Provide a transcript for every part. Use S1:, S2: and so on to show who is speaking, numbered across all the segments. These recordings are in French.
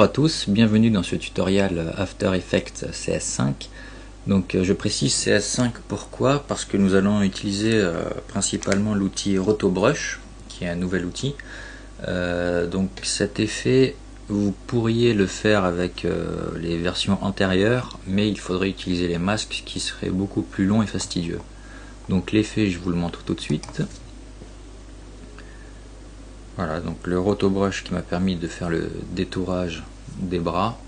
S1: à tous, bienvenue dans ce tutoriel After Effects CS5. Donc je précise CS5 pourquoi? Parce que nous allons utiliser principalement l'outil Rotobrush, qui est un nouvel outil. Donc cet effet, vous pourriez le faire avec les versions antérieures, mais il faudrait utiliser les masques qui seraient beaucoup plus longs et fastidieux. Donc l'effet, je vous le montre tout de suite. Voilà, donc le Rotobrush qui m'a permis de faire le détourage des bras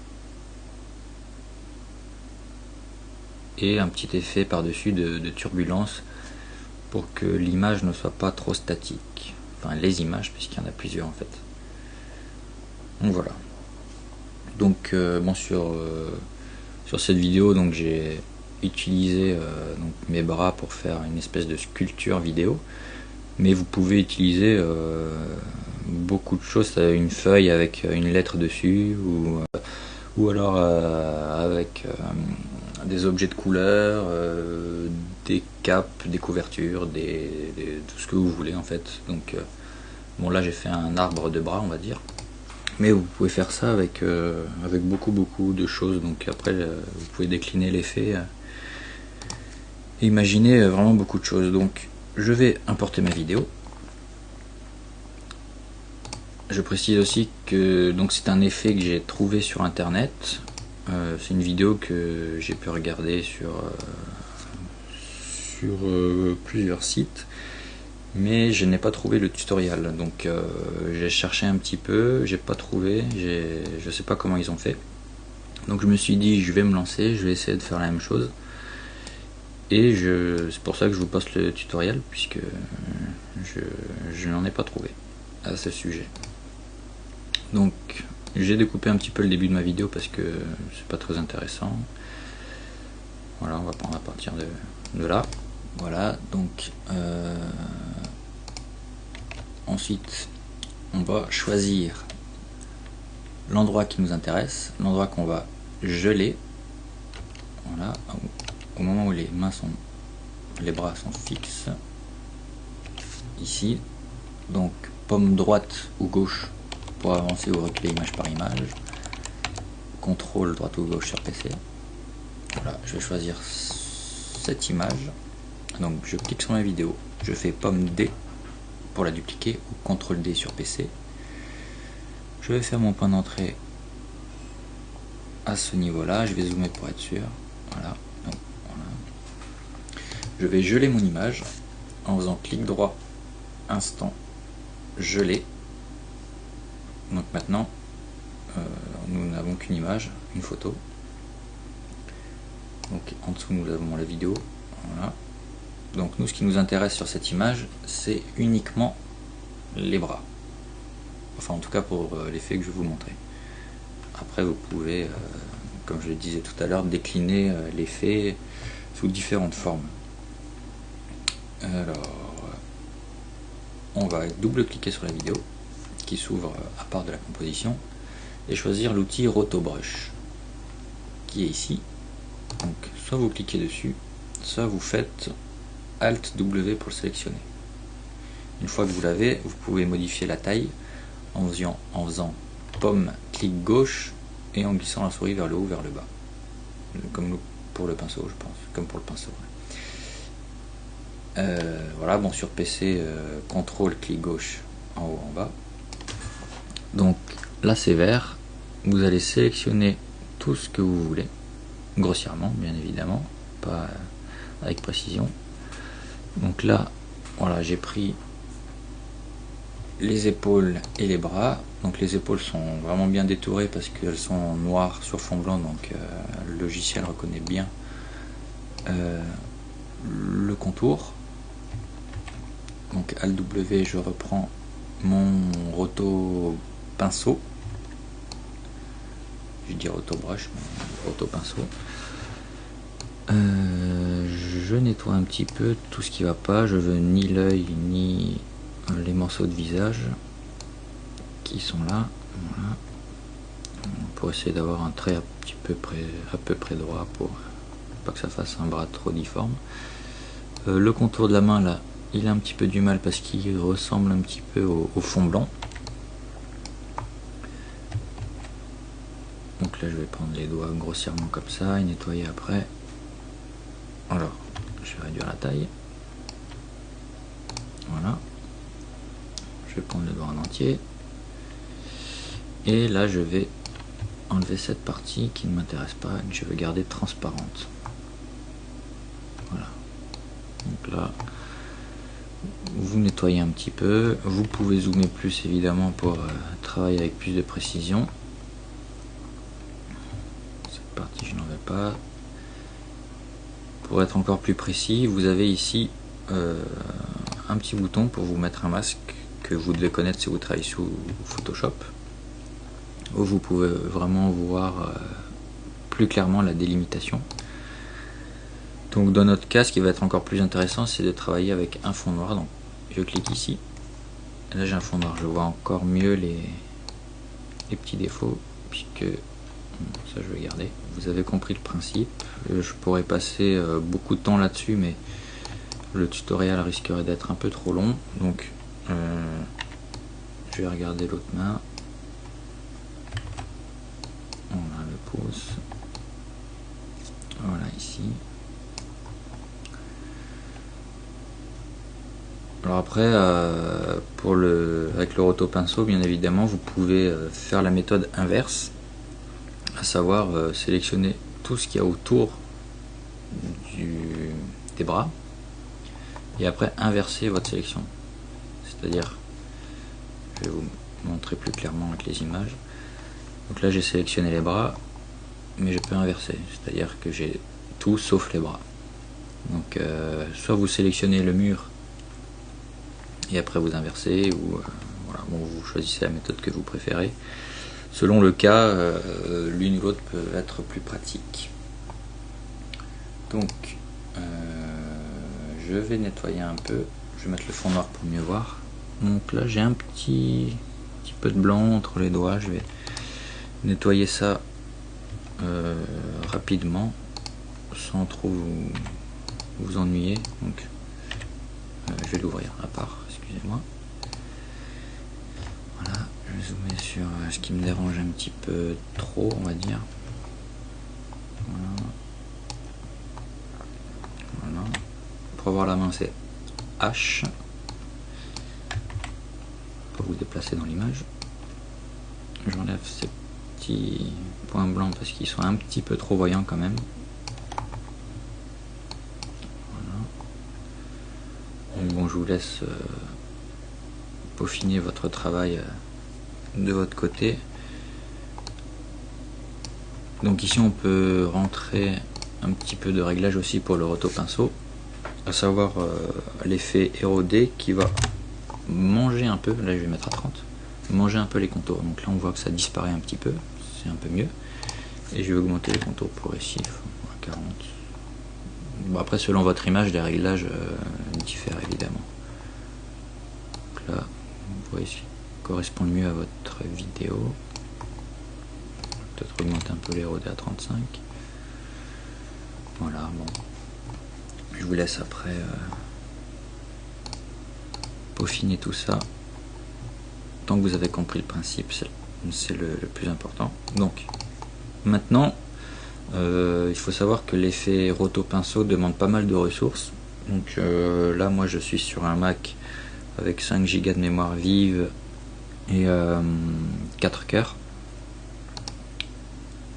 S1: et un petit effet par-dessus de turbulence pour que l'image ne soit pas trop statique. Enfin, les images, puisqu'il y en a plusieurs en fait. Donc voilà. Donc bon, sur cette vidéo, donc j'ai utilisé donc mes bras pour faire une espèce de sculpture vidéo. Mais vous pouvez utiliser beaucoup de choses, une feuille avec une lettre dessus, ou alors avec des objets de couleur, des capes, des couvertures, tout ce que vous voulez en fait. Donc bon, là j'ai fait un arbre de bras, on va dire, mais vous pouvez faire ça avec beaucoup de choses. Donc après vous pouvez décliner l'effet et imaginer vraiment beaucoup de choses. Donc je vais importer ma vidéo. Je précise aussi que c'est un effet que j'ai trouvé sur internet. C'est une vidéo que j'ai pu regarder sur plusieurs sites, mais je n'ai pas trouvé le tutoriel. Donc j'ai cherché un petit peu, j'ai pas trouvé, je sais pas comment ils ont fait. Donc je me suis dit, je vais me lancer, je vais essayer de faire la même chose. Et c'est pour ça que je vous poste le tutoriel, puisque je n'en ai pas trouvé à ce sujet. Donc j'ai découpé un petit peu le début de ma vidéo parce que c'est pas très intéressant. Voilà, on va prendre à partir de là. Voilà, donc ensuite on va choisir l'endroit qui nous intéresse, l'endroit qu'on va geler. Voilà, au moment où les bras sont fixes, ici, donc paume droite ou gauche pour avancer ou reculer image par image, contrôle droite ou gauche sur PC. Voilà, je vais choisir cette image, donc je clique sur ma vidéo, je fais paume D pour la dupliquer ou contrôle D sur PC. Je vais faire mon point d'entrée à ce niveau là, je vais zoomer pour être sûr. Voilà. Je vais geler mon image en faisant clic droit, instant, geler. Donc maintenant, nous n'avons qu'une image, une photo. Donc en dessous nous avons la vidéo. Voilà. Donc nous, ce qui nous intéresse sur cette image, c'est uniquement les bras. Enfin en tout cas pour l'effet que je vais vous montrer. Après vous pouvez, comme je le disais tout à l'heure, décliner l'effet sous différentes formes. Alors, on va double-cliquer sur la vidéo qui s'ouvre à part de la composition et choisir l'outil Rotobrush qui est ici. Donc, soit vous cliquez dessus, soit vous faites Alt W pour le sélectionner. Une fois que vous l'avez, vous pouvez modifier la taille en faisant paume clic gauche et en glissant la souris vers le haut, vers le bas, comme pour le pinceau, je pense, comme pour le pinceau. Voilà, bon, sur PC, contrôle clic gauche en haut, en bas. Donc là c'est vert, vous allez sélectionner tout ce que vous voulez, grossièrement bien évidemment, pas avec précision. Donc là, voilà, j'ai pris les épaules et les bras. Donc les épaules sont vraiment bien détourées parce qu'elles sont noires sur fond blanc, donc le logiciel reconnaît bien le contour. Donc Alt W, je reprends mon roto pinceau, je dis roto brush, mais roto pinceau. Je nettoie un petit peu tout ce qui va pas, je veux ni l'œil ni les morceaux de visage qui sont là. Voilà. Pour essayer d'avoir un trait à peu près droit pour pas que ça fasse un bras trop difforme. Le contour de la main là, il a un petit peu du mal parce qu'il ressemble un petit peu au fond blanc. Donc là je vais prendre les doigts grossièrement comme ça et nettoyer après. Alors je vais réduire la taille. Voilà. Je vais prendre le doigt en entier. Et là je vais enlever cette partie qui ne m'intéresse pas et que je vais garder transparente. Voilà. Donc là vous nettoyez un petit peu. Vous pouvez zoomer plus évidemment pour travailler avec plus de précision. Cette partie je n'en vais pas. Pour être encore plus précis, vous avez ici un petit bouton pour vous mettre un masque que vous devez connaître si vous travaillez sous Photoshop, où vous pouvez vraiment voir plus clairement la délimitation. Donc dans notre cas, ce qui va être encore plus intéressant, c'est de travailler avec un fond noir. Donc je clique ici, et là j'ai un fond noir, je vois encore mieux les petits défauts, puisque ça je vais garder. Vous avez compris le principe. Je pourrais passer beaucoup de temps là-dessus, mais le tutoriel risquerait d'être un peu trop long, donc je vais regarder l'autre main. On a le pouce, voilà ici. Alors après, avec le roto pinceau, bien évidemment, vous pouvez faire la méthode inverse, à savoir sélectionner tout ce qu'il y a autour des bras et après inverser votre sélection. C'est-à-dire, je vais vous montrer plus clairement avec les images. Donc là j'ai sélectionné les bras, mais je peux inverser, c'est-à-dire que j'ai tout sauf les bras. Donc soit vous sélectionnez le mur et après vous inversez, ou voilà, bon, vous choisissez la méthode que vous préférez. Selon le cas, l'une ou l'autre peut être plus pratique. Donc je vais nettoyer un peu, je vais mettre le fond noir pour mieux voir. Donc là j'ai un petit peu de blanc entre les doigts, je vais nettoyer ça rapidement sans trop vous ennuyer. Donc je vais l'ouvrir à part, excusez-moi. Voilà, je vais zoomer sur ce qui me dérange un petit peu trop, on va dire. Voilà. Voilà. Pour avoir la main, c'est H pour vous déplacer dans l'image. J'enlève ces petits points blancs parce qu'ils sont un petit peu trop voyants quand même. Voilà. Donc bon, je vous laisse peaufiner votre travail de votre côté. Donc ici on peut rentrer un petit peu de réglage aussi pour le roto pinceau, à savoir l'effet érodé qui va manger un peu, là je vais mettre à 30, manger un peu les contours. Donc là on voit que ça disparaît un petit peu, c'est un peu mieux. Et je vais augmenter les contours progressifs à 40. Bon, après selon votre image les réglages diffèrent évidemment. Donc là vous voyez ce qui correspond le mieux à votre vidéo. Peut-être augmenter un peu l'érodé à 35. Voilà, bon. Je vous laisse après peaufiner tout ça. Tant que vous avez compris le principe, c'est le plus important. Donc, maintenant, il faut savoir que l'effet roto pinceau demande pas mal de ressources. Donc là, moi, je suis sur un Mac avec 5 Go de mémoire vive et 4 cœurs.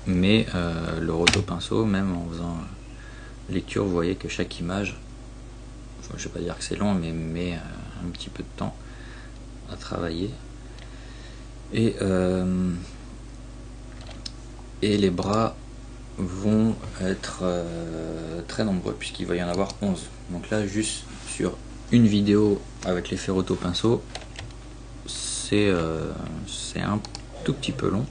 S1: Mais le roto pinceau, même en faisant lecture, vous voyez que chaque image, enfin, je vais pas dire que c'est long, mais met un petit peu de temps à travailler. Et les bras vont être très nombreux puisqu'il va y en avoir 11. Donc là, juste sur une vidéo avec l'effet roto pinceau, c'est un tout petit peu long.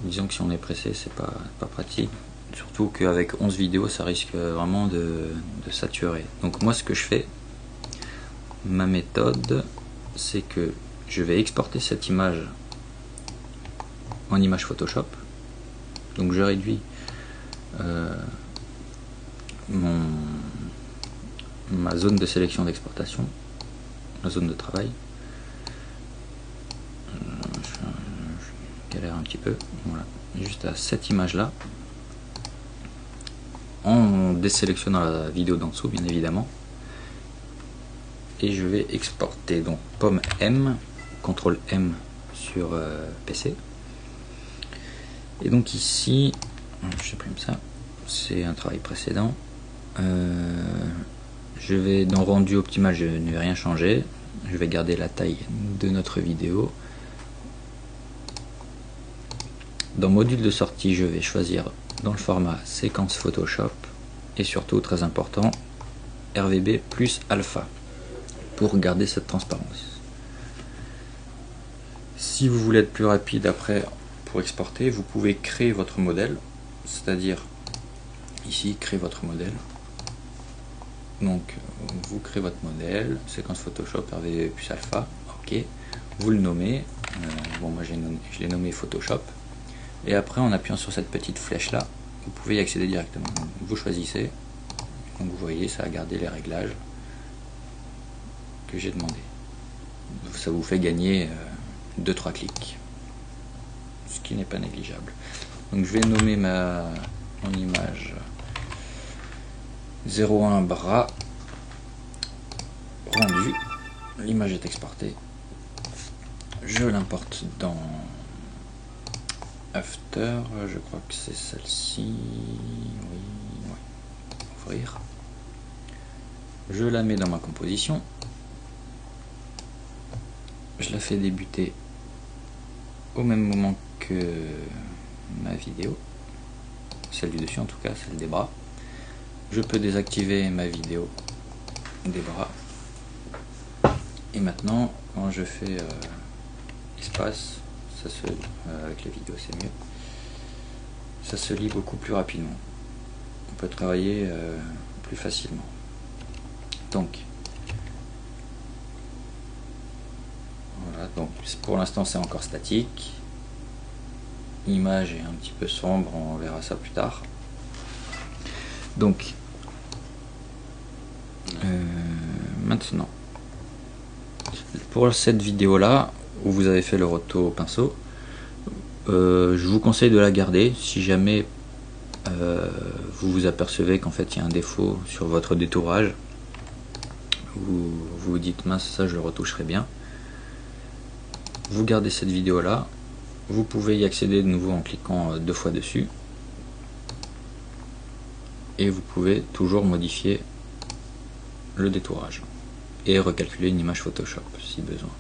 S1: Disons que si on est pressé, c'est pas pratique. Surtout qu'avec 11 vidéos, ça risque vraiment de saturer. Donc moi, ce que je fais, ma méthode, c'est que je vais exporter cette image en image Photoshop. Donc je réduis ma zone de sélection d'exportation, la zone de travail. Je galère un petit peu, voilà, juste à cette image là, en désélectionnant la vidéo d'en dessous bien évidemment, et je vais exporter. Donc pomme M, CTRL M sur PC, et donc ici je supprime ça, c'est un travail précédent. Je vais dans rendu optimal, je ne vais rien changer, je vais garder la taille de notre vidéo. Dans module de sortie, je vais choisir dans le format séquence Photoshop, et surtout très important, RVB plus alpha pour garder cette transparence. Si vous voulez être plus rapide après pour exporter, vous pouvez créer votre modèle, c'est-à-dire ici créer votre modèle. Donc vous créez votre modèle, séquence Photoshop RVB plus alpha, ok, vous le nommez, bon moi je l'ai nommé Photoshop, et après en appuyant sur cette petite flèche là, vous pouvez y accéder directement. Donc, vous choisissez, donc vous voyez ça a gardé les réglages que j'ai demandé. Ça vous fait gagner 2-3 clics, ce qui n'est pas négligeable. Donc je vais nommer mon image 01 bras rendu. L'image est exportée. Je l'importe dans After, je crois que c'est celle-ci. Oui, ouais. Ouvrir. Je la mets dans ma composition. Je la fais débuter au même moment que ma vidéo, celle du dessus en tout cas, celle des bras. Je peux désactiver ma vidéo des bras, et maintenant quand je fais espace, ça se avec la vidéo c'est mieux, ça se lit beaucoup plus rapidement, on peut travailler plus facilement. Donc voilà, donc pour l'instant c'est encore statique, l'image est un petit peu sombre, on verra ça plus tard. Donc maintenant, pour cette vidéo là où vous avez fait le roto au pinceau, je vous conseille de la garder. Si jamais vous vous apercevez qu'en fait il y a un défaut sur votre détourage, vous vous dites mince, ça je le retoucherai bien, vous gardez cette vidéo là, vous pouvez y accéder de nouveau en cliquant 2 fois dessus, et vous pouvez toujours modifier le détourage et recalculer une image Photoshop si besoin.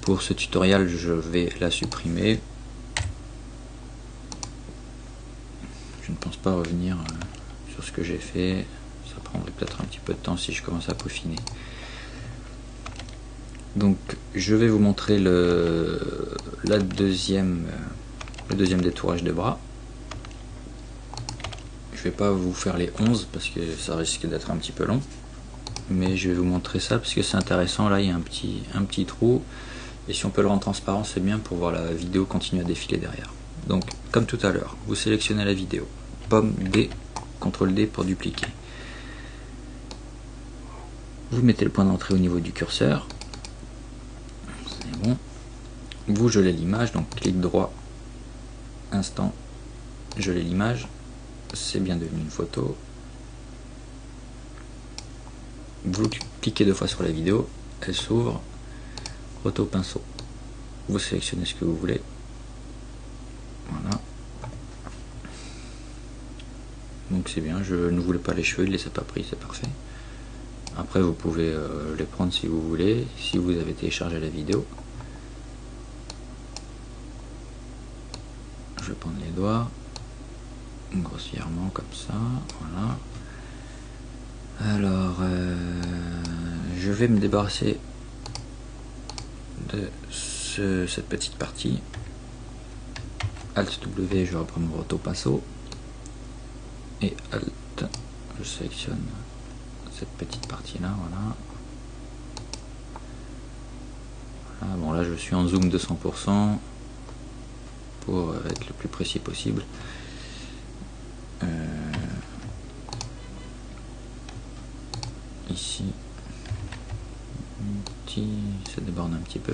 S1: Pour ce tutoriel je vais la supprimer, je ne pense pas revenir sur ce que j'ai fait, ça prendrait peut-être un petit peu de temps si je commence à peaufiner. Donc je vais vous montrer le deuxième détourage de bras. Je vais pas vous faire les 11 parce que ça risque d'être un petit peu long, mais je vais vous montrer ça parce que c'est intéressant. Là il y a un petit trou, et si on peut le rendre transparent c'est bien pour voir la vidéo continuer à défiler derrière. Donc comme tout à l'heure, vous sélectionnez la vidéo, pomme D, CTRL D pour dupliquer, vous mettez le point d'entrée au niveau du curseur, c'est bon, vous gelez l'image, donc clic droit, instant, geler l'image, c'est bien devenu une photo. Vous cliquez 2 fois sur la vidéo, elle s'ouvre, roto pinceau, vous sélectionnez ce que vous voulez, voilà, donc c'est bien. Je ne voulais pas les cheveux, il les a pas pris, c'est parfait. Après vous pouvez les prendre si vous voulez, si vous avez téléchargé la vidéo. Je vais prendre les doigts grossièrement comme ça, voilà. Alors je vais me débarrasser de cette petite partie. Alt W, je reprends mon roto pinceau, et Alt, je sélectionne cette petite partie là, voilà. Voilà, bon là je suis en zoom de 100% pour être le plus précis possible. Ici, ça déborde un petit peu.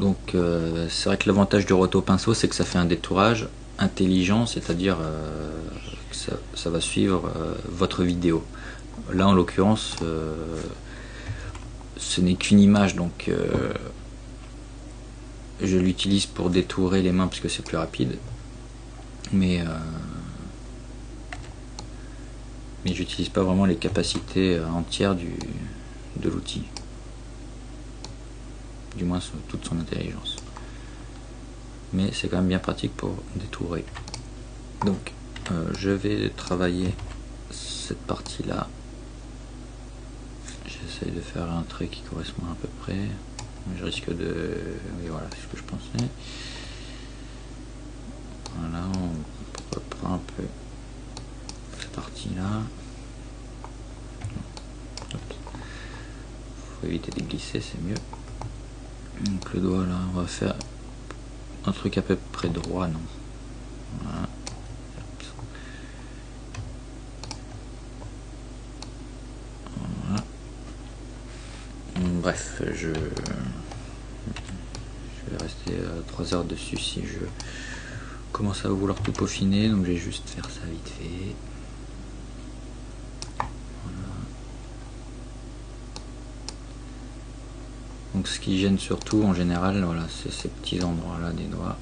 S1: Donc c'est vrai que l'avantage du roto pinceau, c'est que ça fait un détourage intelligent, c'est-à-dire que ça va suivre votre vidéo. Là en l'occurrence ce n'est qu'une image, donc je l'utilise pour détourer les mains parce que c'est plus rapide, mais j'utilise pas vraiment les capacités entières de l'outil, du moins toute son intelligence. Mais c'est quand même bien pratique pour détourer. Donc je vais travailler cette partie là. J'essaye de faire un trait qui correspond à peu près. Je risque de... Oui, voilà, c'est ce que je pensais. Voilà, on reprend un peu cette partie là. Faut éviter de glisser, c'est mieux. Donc le doigt là, on va faire un truc à peu près droit, non? Voilà. Voilà. Bref, je vais rester 3 heures dessus si je commence à vouloir tout peaufiner, donc je vais juste faire ça vite fait. Donc ce qui gêne surtout en général, voilà, c'est ces petits endroits là des doigts.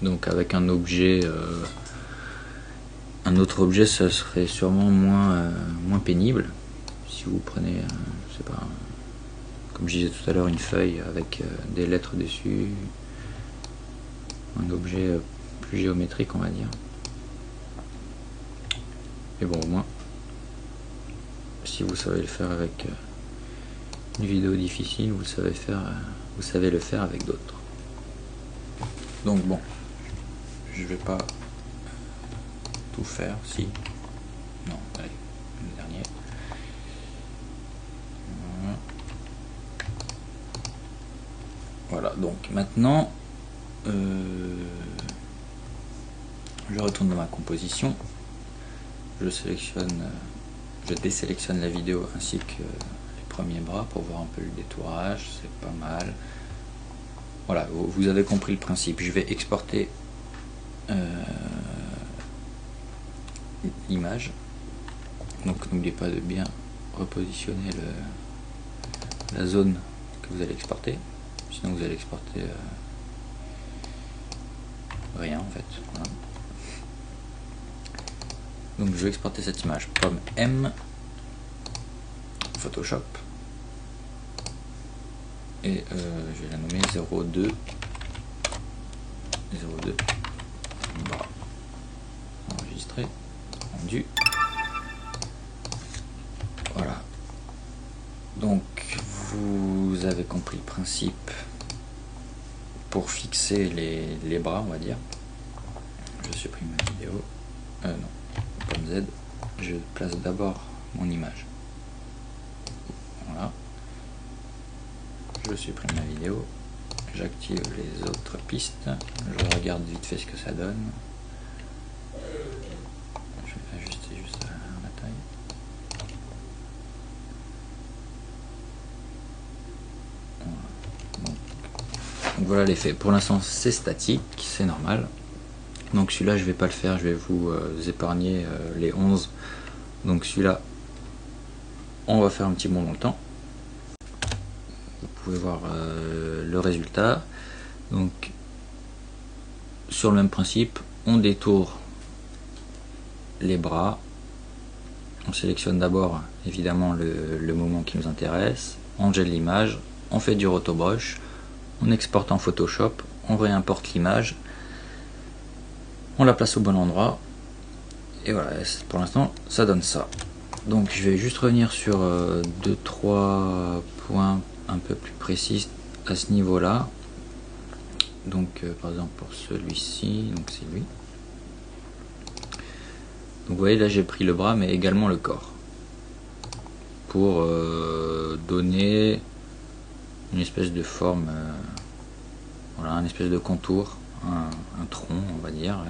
S1: Donc avec un objet, un autre objet, ça serait sûrement moins pénible. Si vous prenez, je sais pas, comme je disais tout à l'heure, une feuille avec des lettres dessus, un objet plus géométrique on va dire. Mais bon, au moins, si vous savez le faire avec une vidéo difficile, vous savez le faire avec d'autres. Donc bon, je vais pas tout faire, si. Non, allez, le dernier. Voilà, donc maintenant, je retourne dans ma composition. Je désélectionne la vidéo ainsi que les premiers bras pour voir un peu le détourage, c'est pas mal. Voilà, vous avez compris le principe. Je vais exporter l'image. Donc n'oubliez pas de bien repositionner la zone que vous allez exporter. Sinon vous allez exporter rien en fait. Voilà. Donc je vais exporter cette image comme M, Photoshop, et je vais la nommer 02 bras. Enregistré, rendu. Voilà. Donc vous avez compris le principe pour fixer les bras, on va dire. Je supprime ma vidéo. Non. Comme Z, je place d'abord mon image. Voilà. Je supprime ma vidéo. J'active les autres pistes. Je regarde vite fait ce que ça donne. Je vais ajuster juste la taille. Voilà. Donc voilà l'effet. Pour l'instant c'est statique, c'est normal. Donc celui-là je vais pas le faire, je vais vous épargner les 11. Donc celui-là on va faire un petit bond dans le temps. Vous pouvez voir le résultat. Donc sur le même principe, on détourne les bras. On sélectionne d'abord évidemment le moment qui nous intéresse. On gèle l'image, on fait du rotobrush, on exporte en Photoshop, on réimporte l'image. On la place au bon endroit et voilà, pour l'instant ça donne ça. Donc je vais juste revenir sur 2-3 points un peu plus précis à ce niveau là. Donc par exemple pour celui-ci, donc c'est lui. Donc vous voyez là j'ai pris le bras mais également le corps pour donner une espèce de forme, voilà, une espèce de contour, un tronc on va dire.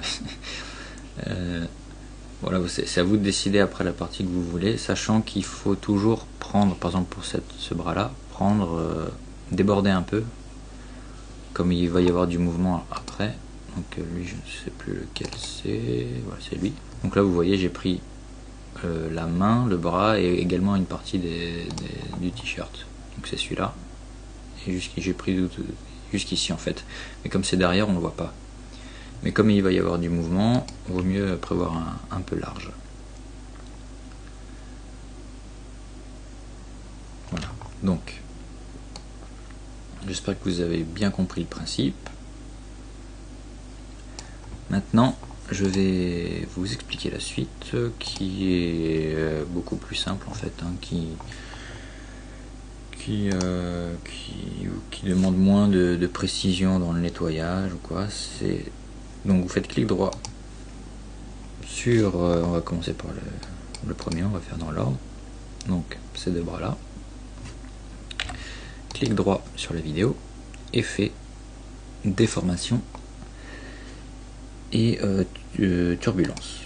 S1: Voilà, c'est à vous de décider après la partie que vous voulez, sachant qu'il faut toujours prendre, par exemple pour ce bras là, prendre déborder un peu, comme il va y avoir du mouvement après. Donc lui, je ne sais plus lequel c'est. Voilà, c'est lui. Donc là, vous voyez, j'ai pris la main, le bras et également une partie du t-shirt. Donc c'est celui-là. Et j'ai pris jusqu'ici en fait. Mais comme c'est derrière, on ne le voit pas. Mais comme il va y avoir du mouvement, il vaut mieux prévoir un peu large. Voilà. Donc, j'espère que vous avez bien compris le principe. Maintenant, je vais vous expliquer la suite qui est beaucoup plus simple en fait, hein, qui demande moins de précision dans le nettoyage ou quoi. Donc vous faites clic droit sur, on va commencer par le premier, on va faire dans l'ordre, donc ces deux bras là. Clic droit sur la vidéo, effet, déformation et turbulence.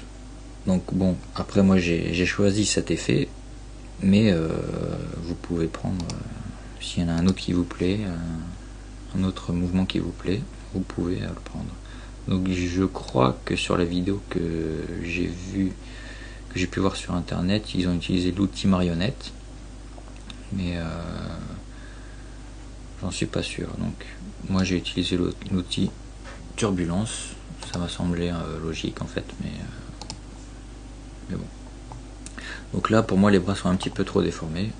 S1: Donc bon, après moi j'ai choisi cet effet, mais vous pouvez prendre, s'il y en a un autre qui vous plaît, un autre mouvement qui vous plaît, vous pouvez le prendre. Donc je crois que sur la vidéo que j'ai pu voir sur internet, ils ont utilisé l'outil marionnette, mais j'en suis pas sûr. Donc moi j'ai utilisé l'outil turbulence, ça m'a semblé logique en fait, mais bon. Donc là pour moi les bras sont un petit peu trop déformés,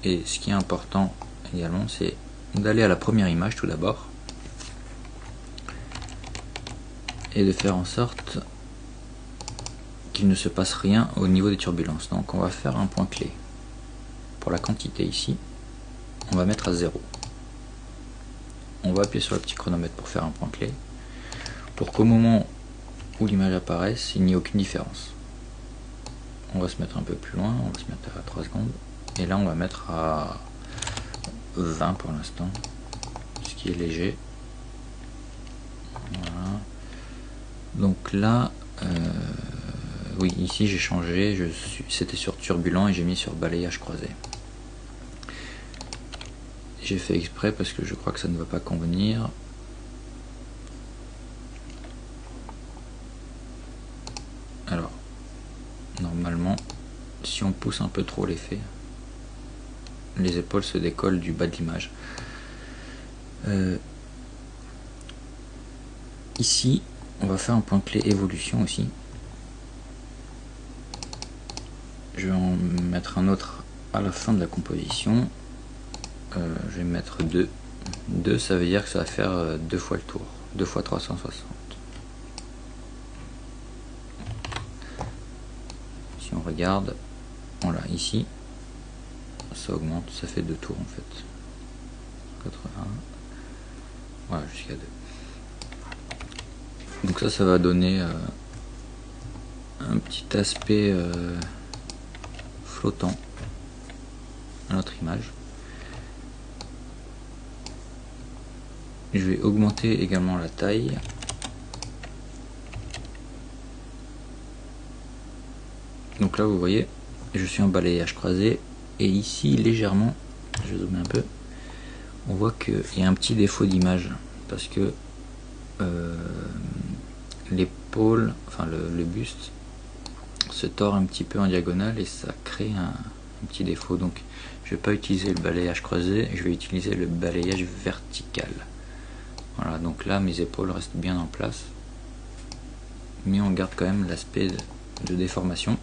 S1: et ce qui est important également, c'est d'aller à la première image tout d'abord et de faire en sorte qu'il ne se passe rien au niveau des turbulences. Donc on va faire un point clé. Pour la quantité ici, on va mettre à 0. On va appuyer sur le petit chronomètre pour faire un point clé, pour qu'au moment où l'image apparaisse, il n'y ait aucune différence. On va se mettre un peu plus loin, on va se mettre à 3 secondes, et là on va mettre à 20 pour l'instant, ce qui est léger. Voilà. Donc là, oui, ici j'ai changé, c'était sur turbulent et j'ai mis sur balayage croisé. J'ai fait exprès parce que je crois que ça ne va pas convenir. Alors, normalement, si on pousse un peu trop l'effet, les épaules se décollent du bas de l'image. Ici, on va faire un point clé évolution aussi. Je vais en mettre un autre à la fin de la composition. Je vais mettre 2. 2, ça veut dire que ça va faire 2 fois le tour. 2 fois 360. Si on regarde, voilà, ici, ça augmente, ça fait 2 tours en fait. 80. Voilà, jusqu'à 2. Donc ça va donner un petit aspect flottant à notre image. Je vais augmenter également la taille. Donc là vous voyez, je suis en balayage croisé, et ici légèrement, je zoome un peu, on voit qu'il y a un petit défaut d'image, parce que l'épaule, enfin le buste se tord un petit peu en diagonale et ça crée un petit défaut. Donc je vais pas utiliser le balayage croisé, je vais utiliser le balayage vertical. Voilà, donc là mes épaules restent bien en place, mais on garde quand même l'aspect de déformation.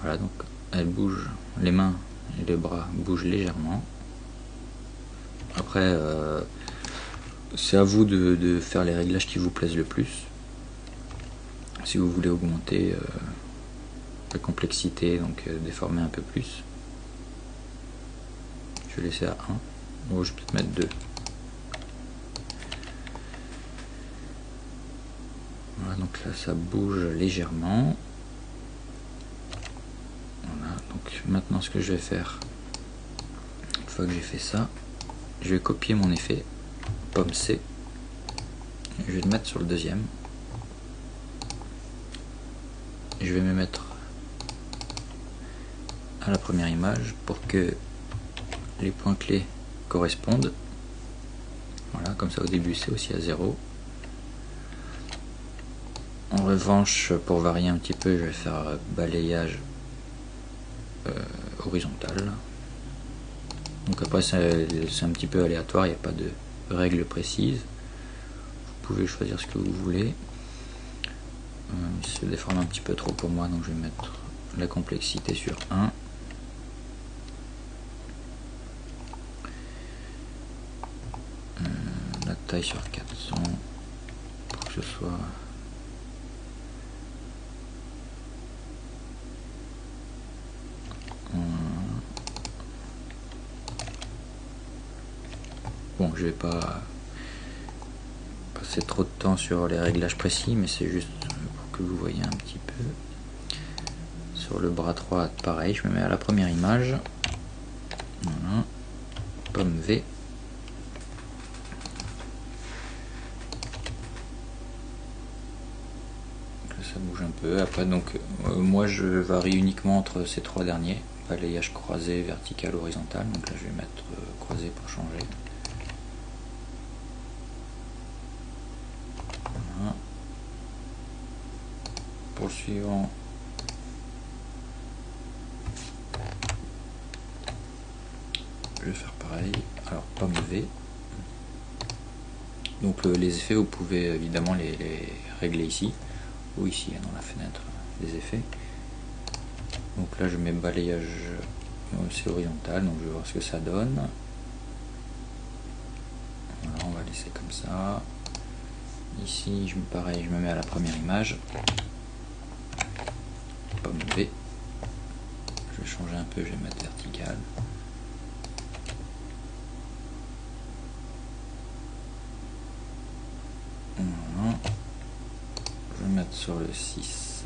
S1: Voilà, donc elle bouge, les mains et les bras bougent légèrement. Après c'est à vous de faire les réglages qui vous plaisent le plus. Si vous voulez augmenter la complexité, donc déformer un peu plus, je vais laisser à 1. Bon, je vais peut-être mettre 2. Voilà, donc là ça bouge légèrement. Voilà, donc maintenant ce que je vais faire, une fois que j'ai fait ça, je vais copier mon effet pomme C, je vais le mettre sur le deuxième, je vais me mettre à la première image pour que les points clés correspondent. Voilà, comme ça au début c'est aussi à 0. En revanche, pour varier un petit peu, je vais faire balayage horizontal. Donc après c'est un petit peu aléatoire, il n'y a pas de règle précise. Vous pouvez choisir ce que vous voulez. Ça déforme un petit peu trop pour moi, donc je vais mettre la complexité sur 1. La taille sur 400 pour que ce soit bon, je vais pas passer trop de temps sur les réglages précis, mais c'est juste pour que vous voyez un petit peu. Sur le bras 3, pareil, je me mets à la première image. Voilà. Pomme V. Ça bouge un peu. Après, donc, moi je varie uniquement entre ces trois derniers. Balayage croisé, vertical, horizontal. Donc là, je vais mettre croisé pour changer. Voilà. Pour le suivant, je vais faire pareil. Alors, pomme V. Donc les effets, vous pouvez évidemment les régler ici ou ici dans la fenêtre des effets. Donc là je mets balayage, c'est horizontal, donc je vais voir ce que ça donne. Voilà, on va laisser comme ça. Ici pareil, je me mets à la première image. Pomme V. Je vais changer un peu, je vais mettre vertical. Voilà. Je vais mettre sur le 6.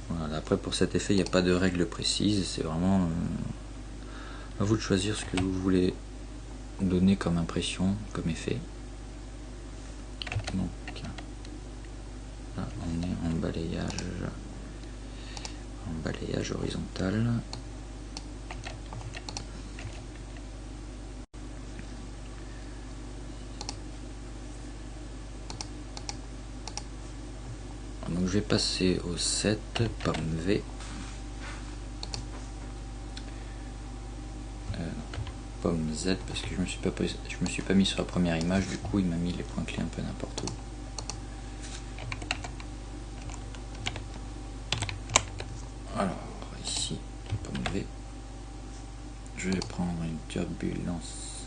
S1: Voilà, après pour cet effet, il n'y a pas de règle précise, c'est vraiment à vous de choisir ce que vous voulez donner comme impression, comme effet. Donc là on est en balayage horizontal. Donc je vais passer au 7, pomme V. Pomme Z parce que je me suis pas mis sur la première image, du coup il m'a mis les points clés un peu n'importe où. Alors ici, pomme V. Je vais prendre une turbulence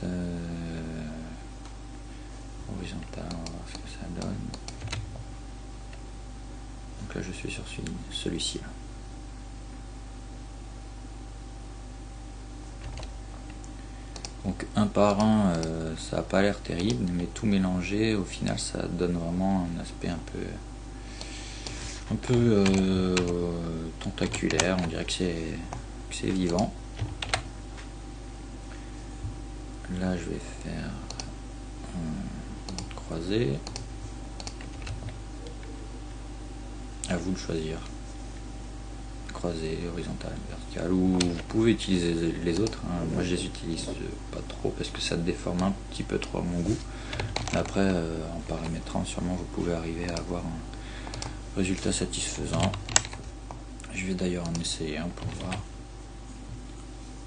S1: horizontale, on va voir ce que ça donne. Donc là je suis sur celui-ci là. Donc un par un, ça n'a pas l'air terrible, mais tout mélangé, au final ça donne vraiment un aspect un peu tentaculaire, on dirait que c'est vivant. Là je vais faire un croisé. À vous de choisir. Croisé, horizontal, vertical, ou vous pouvez utiliser les autres. Hein. Moi je les utilise pas trop parce que ça déforme un petit peu trop à mon goût. Après, en paramétrant, sûrement vous pouvez arriver à avoir un résultat satisfaisant. Je vais d'ailleurs en essayer un pour voir.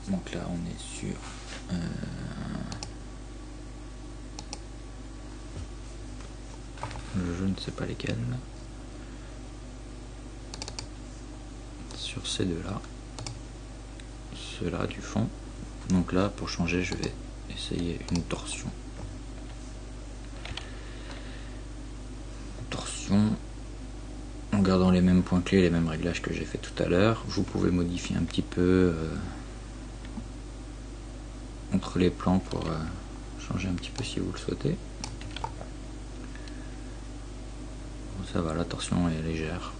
S1: Donc là on est sur je ne sais pas lesquels. Sur ces deux-là. Ceux-là du fond. Donc là, pour changer, je vais essayer une torsion. Torsion. En gardant les mêmes points clés, les mêmes réglages que j'ai fait tout à l'heure. Vous pouvez modifier un petit peu entre les plans pour changer un petit peu si vous le souhaitez. Bon, ça va, la torsion est légère.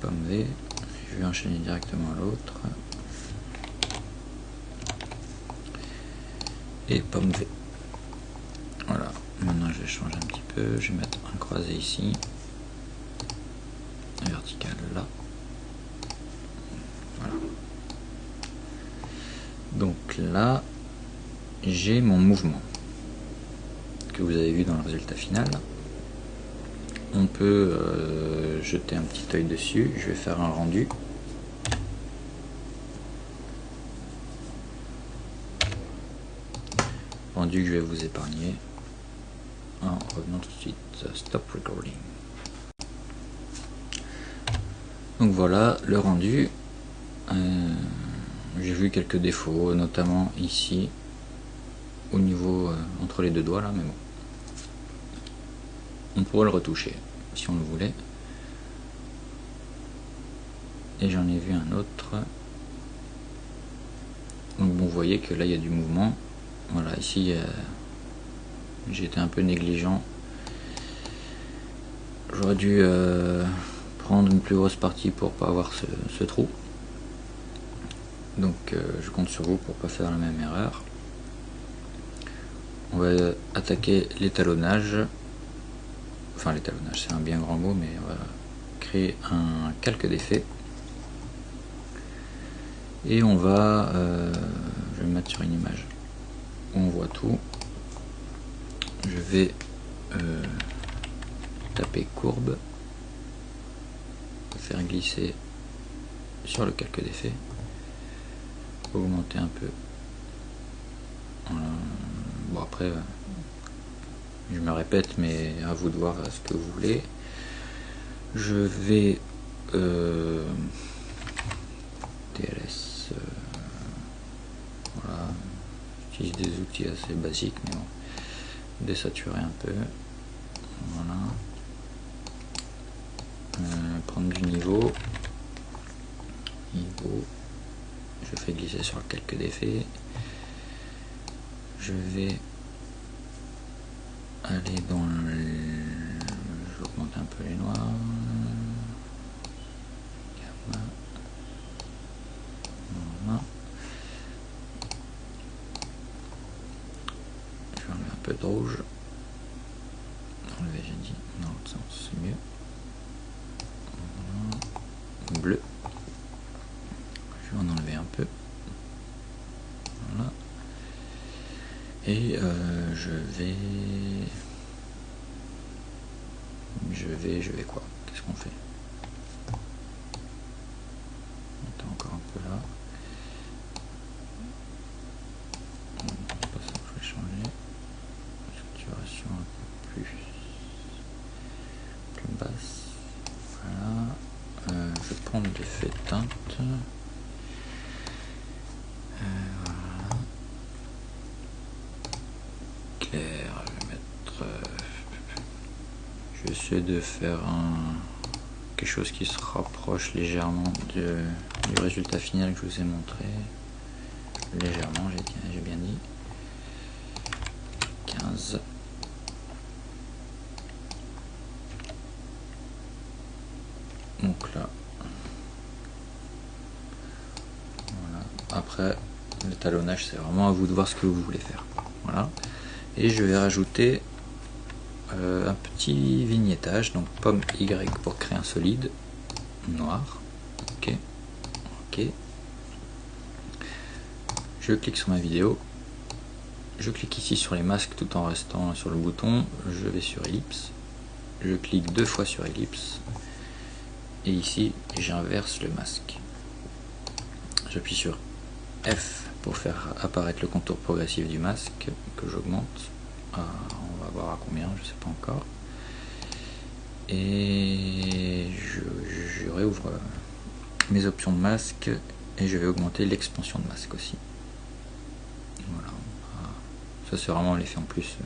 S1: Pomme V, je vais enchaîner directement à l'autre. Et pomme V. Maintenant je vais changer un petit peu, je vais mettre un croisé ici, un vertical là. Voilà. Donc là, j'ai mon mouvement que vous avez vu dans le résultat final. On peut jeter un petit œil dessus. Je vais faire un rendu. Rendu que je vais vous épargner en revenant tout de suite. Stop recording. Donc voilà le rendu. J'ai vu quelques défauts, notamment ici au niveau entre les deux doigts là, mais bon, on pourrait le retoucher si on le voulait. Et j'en ai vu un autre. Donc bon, vous voyez que là il y a du mouvement. Voilà, ici j'ai été un peu négligent. J'aurais dû prendre une plus grosse partie pour pas avoir ce trou. Donc je compte sur vous pour pas faire la même erreur. On va attaquer l'étalonnage. Enfin l'étalonnage, c'est un bien grand mot, mais on va créer un calque d'effet. Et on va, je vais me mettre sur une image où on voit tout. Je vais taper courbe, faire glisser sur le calque d'effet, augmenter un peu. Voilà. Bon après, je me répète, mais à vous de voir ce que vous voulez. Je vais TLS, voilà, j'utilise des outils assez basiques, mais bon, désaturer un peu, voilà, prendre du niveau, je fais glisser sur le calque d'effet, je vais aller dans le, j'augmente un peu les noirs, voilà. Je vais enlever un peu de rouge, enlever, j'ai dit, dans l'autre sens c'est mieux, voilà. Bleu, je vais en enlever un peu, voilà. Et je vais quoi? Qu'est-ce qu'on fait? On est encore un peu là. Je vais changer. Saturation un peu plus basse. Voilà. Je vais prendre l'effet teinte. Voilà. Clair, je vais mettre. Je vais essayer de faire quelque chose qui se rapproche légèrement du résultat final que je vous ai montré. Légèrement, j'ai bien dit. 15. Donc là. Voilà. Après, l'étalonnage, c'est vraiment à vous de voir ce que vous voulez faire. Voilà. Et je vais rajouter un petit vignettage, donc pomme Y pour créer un solide noir. Ok. Ok. Je clique sur ma vidéo. Je clique ici sur les masques tout en restant sur le bouton. Je vais sur ellipse. Je clique 2 fois sur ellipse. Et ici, j'inverse le masque. J'appuie sur F pour faire apparaître le contour progressif du masque que j'augmente. On va voir à combien, je sais pas encore. Et je réouvre mes options de masque et je vais augmenter l'expansion de masque aussi. Voilà. Ça c'est vraiment l'effet en plus.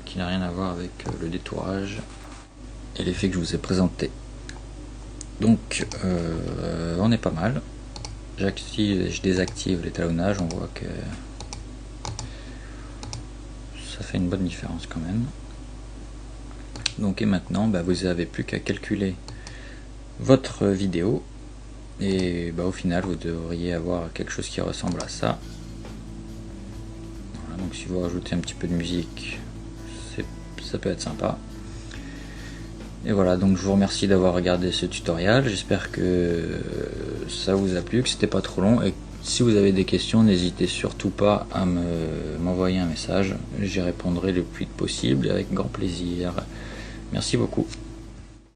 S1: Qui n'a rien à voir avec le détourage et l'effet que je vous ai présenté. Donc on est pas mal. Je désactive l'étalonnage, on voit que ça fait une bonne différence quand même. Donc et maintenant vous n'avez plus qu'à calculer votre vidéo et au final vous devriez avoir quelque chose qui ressemble à ça Donc si vous rajoutez un petit peu de musique, ça peut être sympa. Et voilà, donc je vous remercie d'avoir regardé ce tutoriel. J'espère que ça vous a plu, que c'était pas trop long. Et si vous avez des questions, n'hésitez surtout pas à m'envoyer un message. J'y répondrai le plus vite possible et avec grand plaisir. Merci beaucoup.